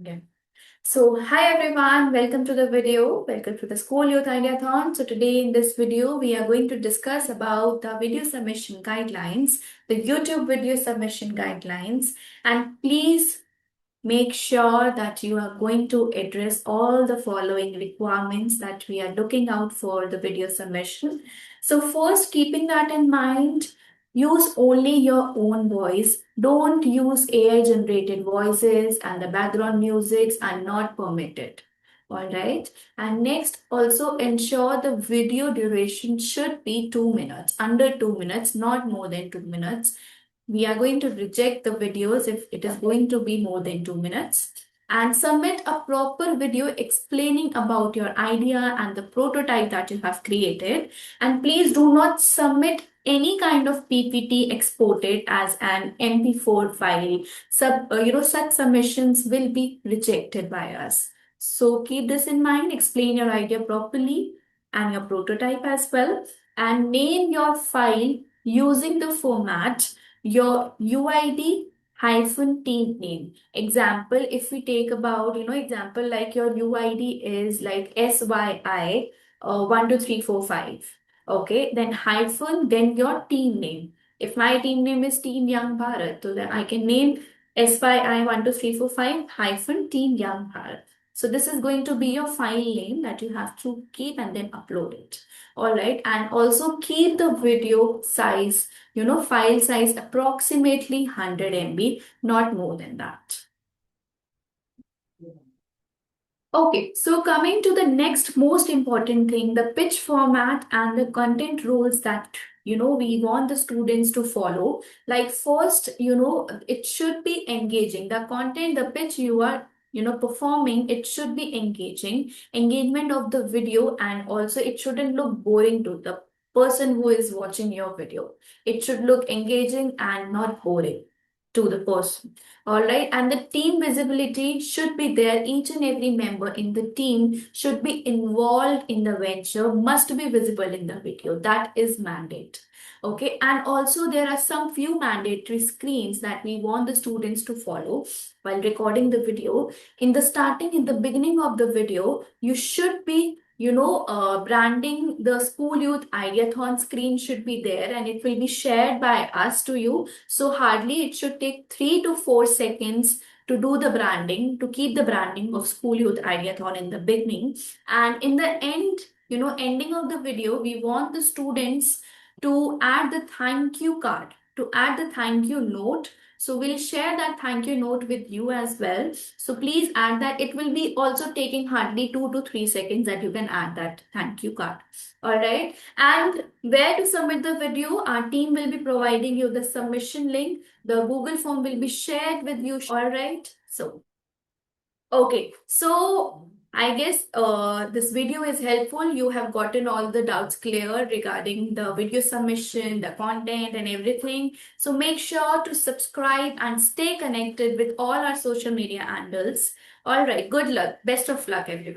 Yeah. So, hi everyone, welcome to the video. Welcome to the School Youth Ideathon. So, today in this video, we are going to discuss about the video submission guidelines, the YouTube video submission guidelines, and please make sure that you are going to address all the following requirements that we are looking out for the video submission. So first, keeping that in mind, use only your own voice. Don't use AI generated voices, and the background musics are not permitted. All right. And next, also ensure the video duration should be 2 minutes, under 2 minutes, not more than 2 minutes. We are going to reject the videos if it is going to be more than 2 minutes, and submit a proper video explaining about your idea and the prototype that you have created. And please do not submit any kind of PPT exported as an MP4 file. Such submissions will be rejected by us. So keep this in mind, explain your idea properly and your prototype as well, and name your file using the format your UID hyphen team name. Example, if we take about, example like your UID is like SYI 12345. Okay, then hyphen, then your team name. If my team name is Team Young Bharat, so then I can name SYI 12345 hyphen Team Young Bharat. So this is going to be your file name that you have to keep and then upload it. All right, and also keep the video size, file size approximately 100 MB, not more than that. Okay, so coming to the next most important thing, the pitch format and the content rules that we want the students to follow. Like first, it should be engaging. The content, the pitch you are performing, it should be engaging, engagement of the video, and also it shouldn't look boring to the person who is watching your video. It should look engaging and not boring to the person. All right, and the team visibility should be there. Each and every member in the team should be involved in the venture, must be visible in the video. That is mandate. Okay, and also there are some few mandatory screens that we want the students to follow while recording the video. In the starting, in the beginning of the video, you should be branding. The School Youth Ideathon screen should be there, and it will be shared by us to you. So hardly it should take 3 to 4 seconds to do the branding, to keep the branding of School Youth Ideathon in the beginning. And in the end, ending of the video, we want the students to add the thank you card, to add the thank you note. So we'll share that thank you note with you as well. So please add that. It will be also taking hardly 2 to 3 seconds that you can add that thank you card. All right. And where to submit the video, our team will be providing you the submission link. The Google form will be shared with you. All right. So, okay. So I guess this video is helpful. You have gotten all the doubts clear regarding the video submission, the content and everything. So make sure to subscribe and stay connected with all our social media handles. All right. Good luck. Best of luck, everyone.